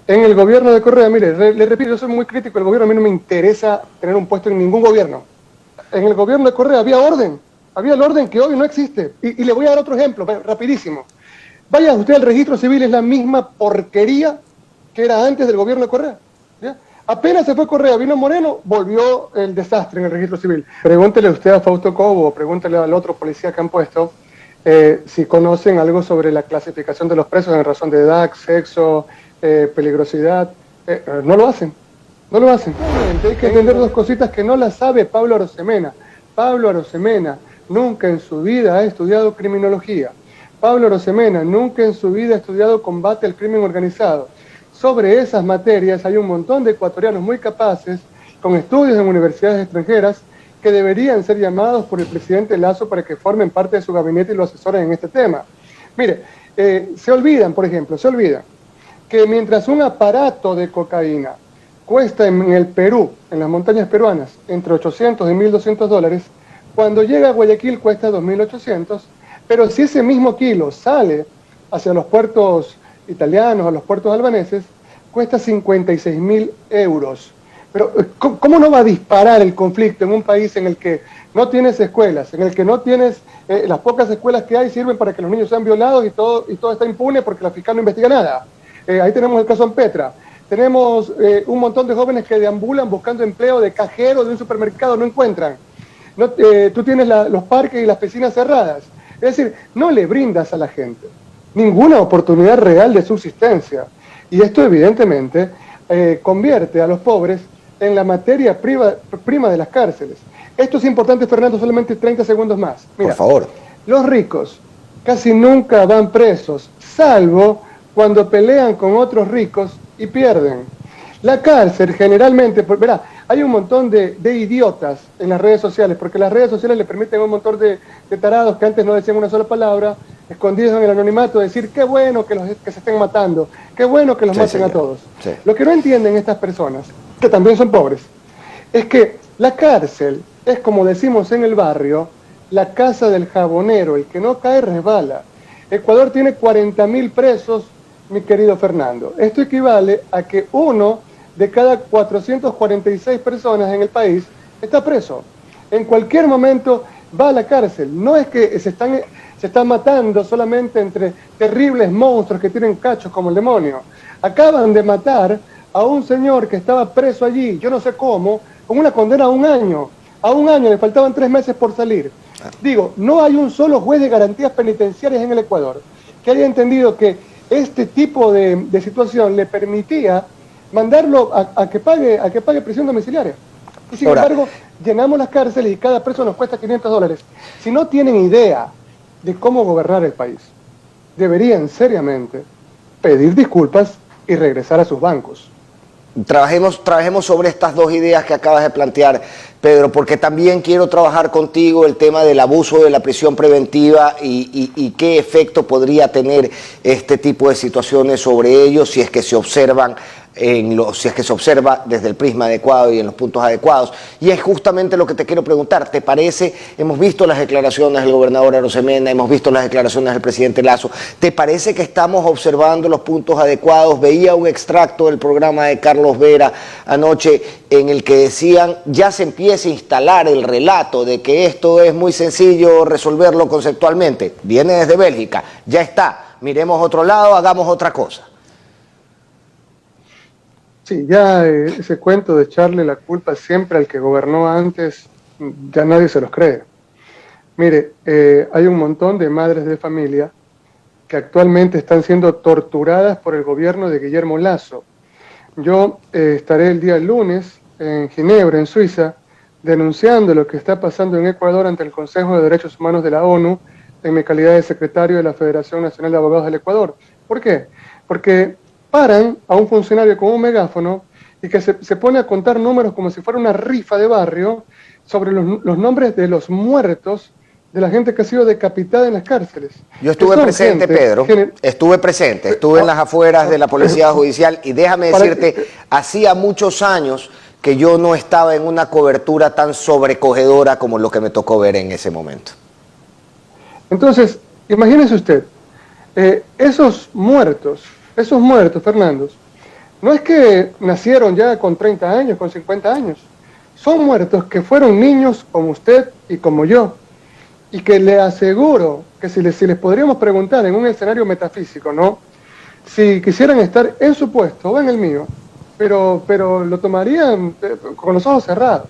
En el gobierno de Correa, mire, le repito, yo soy muy crítico del gobierno, a mí no me interesa tener un puesto en ningún gobierno. En el gobierno de Correa había el orden que hoy no existe. Y le voy a dar otro ejemplo, rapidísimo. Vaya usted al registro civil, es la misma porquería que era antes del gobierno de Correa. ¿Ya? Apenas se fue Correa, vino Moreno, volvió el desastre en el registro civil. Pregúntele usted a Fausto Cobo, pregúntele al otro policía que han puesto, si conocen algo sobre la clasificación de los presos en razón de edad, sexo, peligrosidad. No lo hacen. No lo hacen. Hay que entender dos cositas que no las sabe Pablo Arosemena. Pablo Arosemena nunca en su vida ha estudiado criminología. Pablo Arosemena nunca en su vida ha estudiado combate al crimen organizado. Sobre esas materias hay un montón de ecuatorianos muy capaces, con estudios en universidades extranjeras, que deberían ser llamados por el presidente Lasso para que formen parte de su gabinete y lo asesoren en este tema. Mire, se olvidan, por ejemplo, que mientras un aparato de cocaína cuesta en el Perú, en las montañas peruanas, entre 800 y 1.200 dólares, cuando llega a Guayaquil cuesta 2.800, pero si ese mismo kilo sale hacia los puertos italianos, a los puertos albaneses, cuesta 56.000 euros. Pero ¿cómo no va a disparar el conflicto en un país en el que no tienes escuelas, en el que no tienes, las pocas escuelas que hay sirven para que los niños sean violados y todo está impune porque la fiscal no investiga nada? Ahí tenemos el caso Ampetra. Tenemos un montón de jóvenes que deambulan buscando empleo de cajero de un supermercado, no encuentran. Tú tienes los parques y las piscinas cerradas. Es decir, no le brindas a la gente ninguna oportunidad real de subsistencia. Y esto evidentemente convierte a los pobres en la materia prima de las cárceles. Esto es importante, Fernando, solamente 30 segundos más. Mira, por favor. Los ricos casi nunca van presos, salvo cuando pelean con otros ricos y pierden. La cárcel generalmente, verá, hay un montón de idiotas en las redes sociales, porque las redes sociales le permiten a un montón de tarados que antes no decían una sola palabra, escondidos en el anonimato, decir qué bueno que se estén matando, qué bueno que los maten a todos. Sí. Lo que no entienden estas personas, que también son pobres, es que la cárcel es, como decimos en el barrio, la casa del jabonero, el que no cae resbala. Ecuador tiene 40.000 presos, mi querido Fernando. Esto equivale a que 1 de cada 446 personas en el país está preso. En cualquier momento va a la cárcel. No es que se están matando solamente entre terribles monstruos que tienen cachos como el demonio. Acaban de matar a un señor que estaba preso allí, yo no sé cómo, con una condena a 1 año. A 1 año, le faltaban 3 meses por salir. Digo, no hay un solo juez de garantías penitenciarias en el Ecuador que haya entendido que este tipo de situación le permitía mandarlo a que pague prisión domiciliaria. Y sin embargo, llenamos las cárceles y cada preso nos cuesta 500 dólares. Si no tienen idea de cómo gobernar el país, deberían seriamente pedir disculpas y regresar a sus bancos. Trabajemos sobre estas dos ideas que acabas de plantear, Pedro, porque también quiero trabajar contigo el tema del abuso de la prisión preventiva y qué efecto podría tener este tipo de situaciones sobre ellos si es que se observan si es que se observa desde el prisma adecuado y en los puntos adecuados. Y es justamente lo que te quiero preguntar. ¿Te parece? Hemos visto las declaraciones del gobernador Arosemena, hemos visto las declaraciones del presidente Lasso. ¿Te parece que estamos observando los puntos adecuados? Veía un extracto del programa de Carlos Vera anoche en el que decían, ya se empieza a instalar el relato de que esto es muy sencillo resolverlo conceptualmente. Viene desde Bélgica, ya está. Miremos otro lado, hagamos otra cosa. Sí, ya ese cuento de echarle la culpa siempre al que gobernó antes, ya nadie se los cree. Mire, hay un montón de madres de familia que actualmente están siendo torturadas por el gobierno de Guillermo Lasso. Yo estaré el día lunes en Ginebra, en Suiza, denunciando lo que está pasando en Ecuador ante el Consejo de Derechos Humanos de la ONU en mi calidad de secretario de la Federación Nacional de Abogados del Ecuador. ¿Por qué? Porque paran a un funcionario con un megáfono y que se pone a contar números como si fuera una rifa de barrio sobre los nombres de los muertos de la gente que ha sido decapitada en las cárceles. Yo estuve presente, Pedro, estuve en las afueras de la Policía Judicial y déjame decirte, hacía muchos años que yo no estaba en una cobertura tan sobrecogedora como lo que me tocó ver en ese momento. Entonces, imagínese usted, esos muertos, Fernando, no es que nacieron ya con 30 años, con 50 años. Son muertos que fueron niños como usted y como yo. Y que le aseguro que si les podríamos preguntar en un escenario metafísico, ¿no? Si quisieran estar en su puesto o en el mío, pero lo tomarían con los ojos cerrados.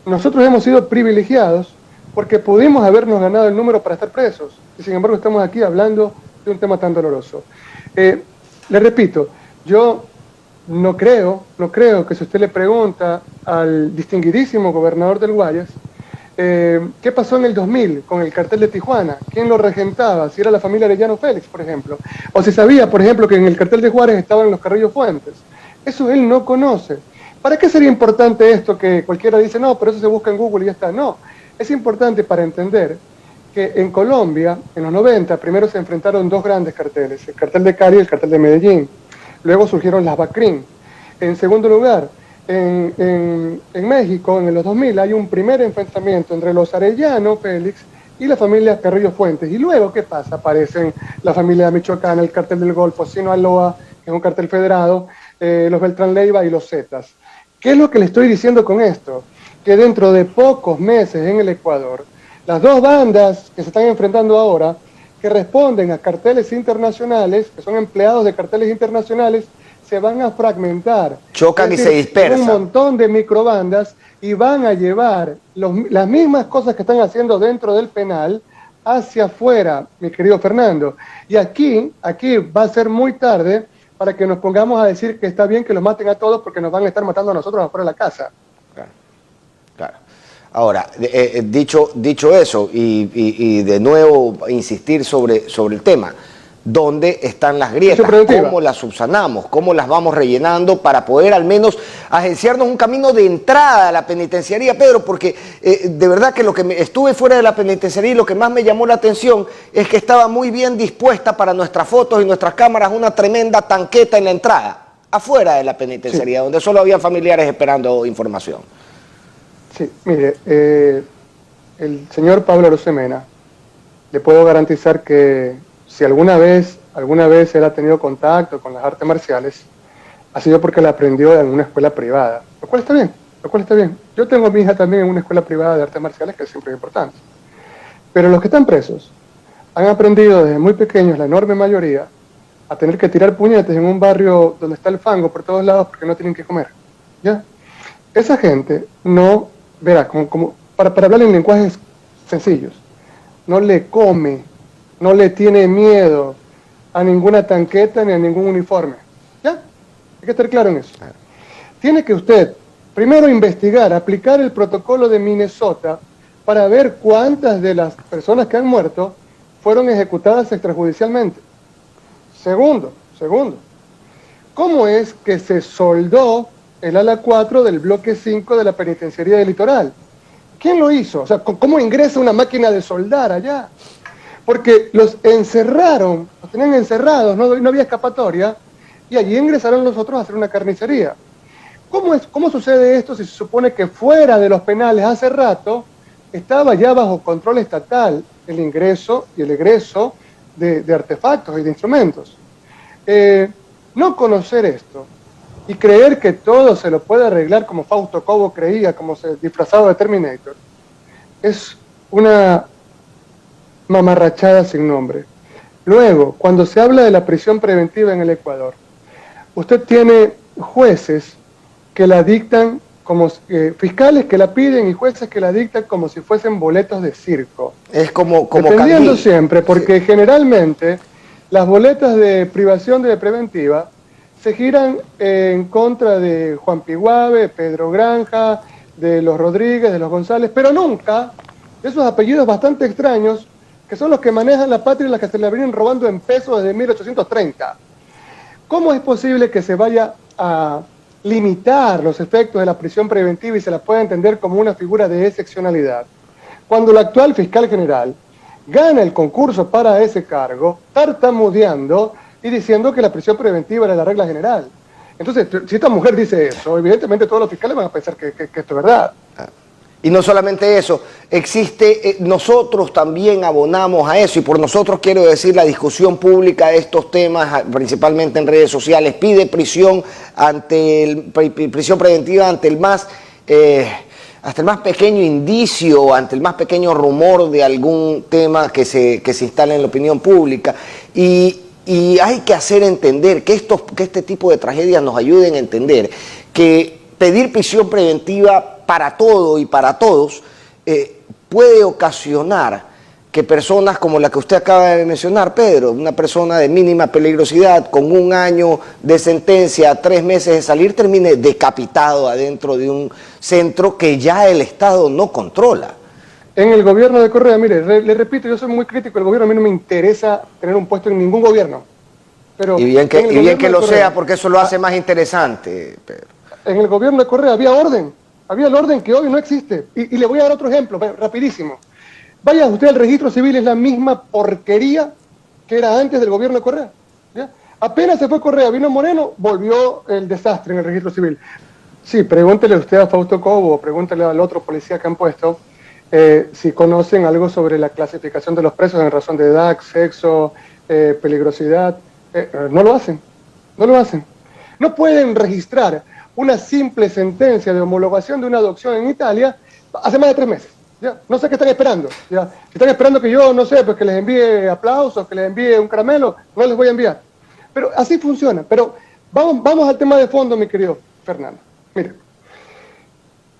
Nosotros hemos sido privilegiados porque pudimos habernos ganado el número para estar presos. Y sin embargo estamos aquí hablando de un tema tan doloroso. Le repito, yo no creo que si usted le pregunta al distinguidísimo gobernador del Guayas, ¿qué pasó en el 2000 con el cartel de Tijuana? ¿Quién lo regentaba? Si era la familia Arellano Félix, por ejemplo. O si sabía, por ejemplo, que en el cartel de Juárez estaban los Carrillo Fuentes. Eso él no conoce. ¿Para qué sería importante esto que cualquiera dice, no, pero eso se busca en Google y ya está? No, es importante para entender que en Colombia, en los 90, primero se enfrentaron dos grandes carteles, el cartel de Cali y el cartel de Medellín. Luego surgieron las BACRIM. En segundo lugar, en México, en los 2000, hay un primer enfrentamiento entre los Arellano Félix y la familia Carrillo Fuentes. Y luego, ¿qué pasa? Aparecen la familia Michoacán, el cartel del Golfo, Sinaloa, que es un cartel federado, los Beltrán Leiva y los Zetas. ¿Qué es lo que le estoy diciendo con esto? Que dentro de pocos meses en el Ecuador, las dos bandas que se están enfrentando ahora, que responden a carteles internacionales, que son empleados de carteles internacionales, se van a fragmentar. Chocan y se dispersan. Un montón de microbandas y van a llevar las mismas cosas que están haciendo dentro del penal hacia afuera, mi querido Fernando. Y aquí va a ser muy tarde para que nos pongamos a decir que está bien que los maten a todos porque nos van a estar matando a nosotros afuera de la casa. Claro, claro. Ahora, dicho eso, y de nuevo insistir sobre el tema, ¿dónde están las grietas? ¿Cómo las subsanamos? ¿Cómo las vamos rellenando para poder al menos agenciarnos un camino de entrada a la penitenciaría, Pedro? Porque de verdad que estuve fuera de la penitenciaría y lo que más me llamó la atención es que estaba muy bien dispuesta para nuestras fotos y nuestras cámaras una tremenda tanqueta en la entrada, afuera de la penitenciaría, sí, donde solo había familiares esperando información. Sí, mire, el señor Pablo Arosemena, le puedo garantizar que si alguna vez él ha tenido contacto con las artes marciales, ha sido porque la aprendió en una escuela privada, lo cual está bien, Yo tengo a mi hija también en una escuela privada de artes marciales, que siempre es importante. Pero los que están presos han aprendido desde muy pequeños, la enorme mayoría, a tener que tirar puñetes en un barrio donde está el fango por todos lados porque no tienen que comer. ¿Ya? Esa gente no, verá, para hablar en lenguajes sencillos, no le come, no le tiene miedo a ninguna tanqueta ni a ningún uniforme. ¿Ya? Hay que estar claro en eso. Tiene que usted primero investigar, aplicar el protocolo de Minnesota para ver cuántas de las personas que han muerto fueron ejecutadas extrajudicialmente. Segundo, ¿cómo es que se soldó el ala 4 del bloque 5 de la penitenciaría del Litoral? ¿Quién lo hizo? O sea, ¿cómo ingresa una máquina de soldar allá? Porque los encerraron, los tenían encerrados, no había escapatoria, y allí ingresaron los otros a hacer una carnicería. ¿Cómo sucede esto si se supone que fuera de los penales hace rato estaba ya bajo control estatal el ingreso y el egreso de artefactos y de instrumentos? No conocer esto y creer que todo se lo puede arreglar como Fausto Cobo creía, como disfrazado de Terminator, es una mamarrachada sin nombre. Luego, cuando se habla de la prisión preventiva en el Ecuador, usted tiene jueces que la dictan como fiscales que la piden y jueces que la dictan como si fuesen boletos de circo. Es como dependiendo siempre, porque sí, generalmente las boletas de privación de preventiva se giran en contra de Juan Piguave, Pedro Granja, de los Rodríguez, de los González, pero nunca de esos apellidos bastante extraños que son los que manejan la patria y las que se la vienen robando en pesos desde 1830. ¿Cómo es posible que se vaya a limitar los efectos de la prisión preventiva y se la pueda entender como una figura de excepcionalidad, cuando el actual fiscal general gana el concurso para ese cargo, tartamudeando y diciendo que la prisión preventiva era la regla general? Entonces, si esta mujer dice eso, evidentemente todos los fiscales van a pensar que esto es verdad. Y no solamente eso, existe, nosotros también abonamos a eso, y por nosotros quiero decir la discusión pública de estos temas, principalmente en redes sociales, pide prisión prisión preventiva ante hasta el más pequeño indicio, ante el más pequeño rumor de algún tema que se instala en la opinión pública. Y hay que hacer entender que este tipo de tragedias nos ayuden a entender que pedir prisión preventiva para todo y para todos puede ocasionar que personas como la que usted acaba de mencionar, Pedro, una persona de mínima peligrosidad, con 1 año de sentencia, 3 meses de salir, termine decapitado adentro de un centro que ya el Estado no controla. En el gobierno de Correa, mire, le repito, yo soy muy crítico del gobierno, a mí no me interesa tener un puesto en ningún gobierno. Pero y bien que lo sea, porque eso lo hace más interesante, Pedro. En el gobierno de Correa había orden. Había el orden que hoy no existe. Y le voy a dar otro ejemplo, rapidísimo. Vaya usted al registro civil, es la misma porquería que era antes del gobierno de Correa. ¿Ya? Apenas se fue Correa, vino Moreno, volvió el desastre en el registro civil. Sí, pregúntele usted a Fausto Cobo, pregúntele al otro policía que han puesto, si conocen algo sobre la clasificación de los presos en razón de edad, sexo, peligrosidad. No lo hacen, no lo hacen. No pueden registrar una simple sentencia de homologación de una adopción en Italia hace más de 3 meses. ¿Ya? No sé qué están esperando. ¿Ya? Si están esperando que yo, no sé, pues que les envíe aplausos, que les envíe un caramelo, no les voy a enviar. Pero así funciona. Pero vamos al tema de fondo, mi querido Fernando. Mire,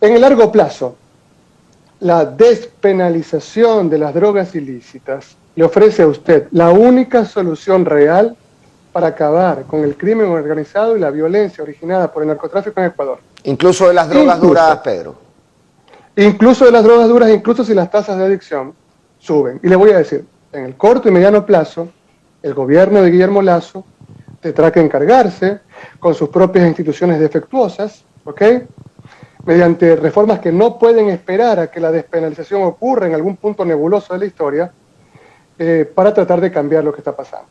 en el largo plazo, la despenalización de las drogas ilícitas le ofrece a usted la única solución real para acabar con el crimen organizado y la violencia originada por el narcotráfico en Ecuador. Incluso de las drogas duras, Pedro. Incluso de las drogas duras, incluso si las tasas de adicción suben. Y le voy a decir, en el corto y mediano plazo, el gobierno de Guillermo Lasso tendrá que encargarse con sus propias instituciones defectuosas, ¿ok?, mediante reformas que no pueden esperar a que la despenalización ocurra en algún punto nebuloso de la historia, para tratar de cambiar lo que está pasando.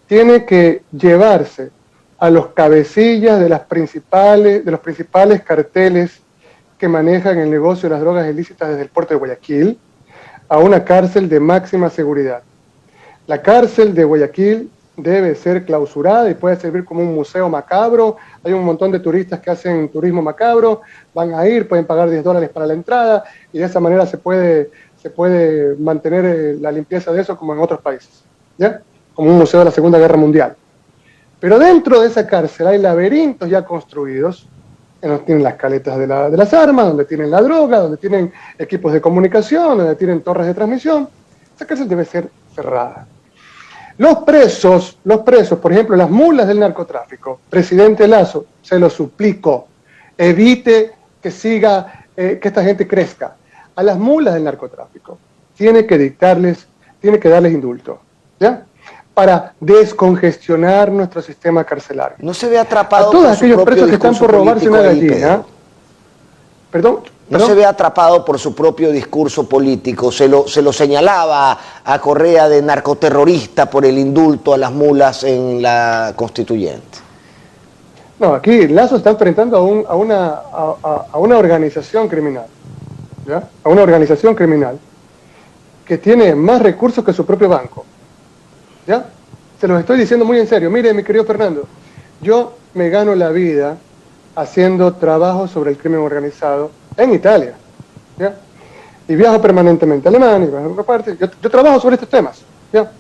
Tiene que llevarse a los cabecillas de los principales carteles que manejan el negocio de las drogas ilícitas desde el puerto de Guayaquil a una cárcel de máxima seguridad. La cárcel de Guayaquil debe ser clausurada y puede servir como un museo macabro. Hay un montón de turistas que hacen turismo macabro, van a ir, pueden pagar $10 para la entrada y de esa manera se puede mantener la limpieza de eso como en otros países, ¿ya?, como un museo de la Segunda Guerra Mundial. Pero dentro de esa cárcel hay laberintos ya construidos, en donde tienen las caletas de las armas, donde tienen la droga, donde tienen equipos de comunicación, donde tienen torres de transmisión. Esa cárcel debe ser cerrada. Los presos, por ejemplo, las mulas del narcotráfico, presidente Lasso, se lo suplico, evite que que esta gente crezca. A las mulas del narcotráfico tiene que darles indulto, ¿ya?, para descongestionar nuestro sistema carcelario. No se ve atrapado a todos aquellos presos que están por robarse una gallina. Perdón. No se ve atrapado por su propio discurso político. Se lo señalaba a Correa de narcoterrorista por el indulto a las mulas en la Constituyente. No, aquí Lasso está enfrentando a una organización criminal, ¿ya?, a una organización criminal que tiene más recursos que su propio banco. ¿Ya? Se los estoy diciendo muy en serio. Mire, mi querido Fernando, yo me gano la vida haciendo trabajo sobre el crimen organizado en Italia, ¿ya?, y viajo permanentemente a Alemania, y a otra parte. Yo trabajo sobre estos temas, ¿ya?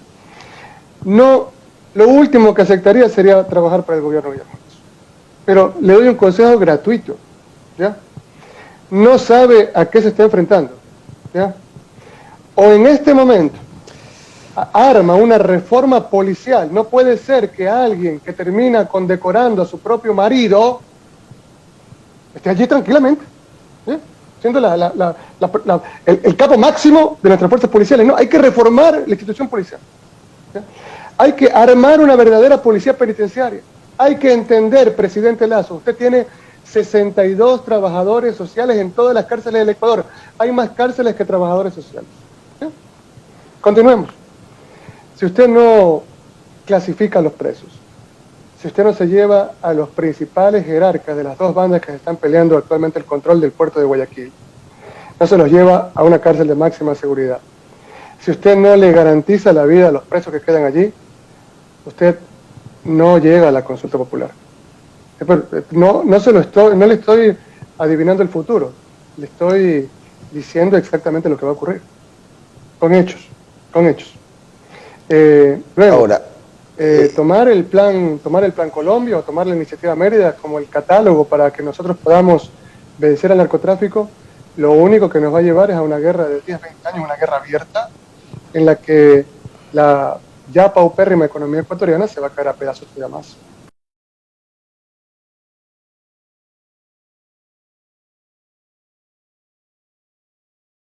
No, lo último que aceptaría sería trabajar para el gobierno de Guillermo Lasso. Pero le doy un consejo gratuito, ¿ya? No sabe a qué se está enfrentando, ¿ya? O en este momento arma una reforma policial. No puede ser que alguien que termina condecorando a su propio marido esté allí tranquilamente, ¿sí?, siendo el capo máximo de nuestras fuerzas policiales. No, hay que reformar la institución policial, ¿sí? Hay que armar una verdadera policía penitenciaria. Hay que entender, presidente Lasso, usted tiene 62 trabajadores sociales en todas las cárceles del Ecuador. Hay más cárceles que trabajadores sociales, ¿sí? Continuemos. Si usted no clasifica a los presos, si usted no se lleva a los principales jerarcas de las dos bandas que se están peleando actualmente el control del puerto de Guayaquil, no se los lleva a una cárcel de máxima seguridad. Si usted no le garantiza la vida a los presos que quedan allí, usted no llega a la consulta popular. No le estoy adivinando el futuro, le estoy diciendo exactamente lo que va a ocurrir, con hechos, con hechos. Luego, Ahora, tomar el plan Colombia o tomar la iniciativa Mérida como el catálogo para que nosotros podamos vencer al narcotráfico, lo único que nos va a llevar es a una guerra de 10, 20 años, una guerra abierta, en la que la ya paupérrima economía ecuatoriana se va a caer a pedazos todavía más.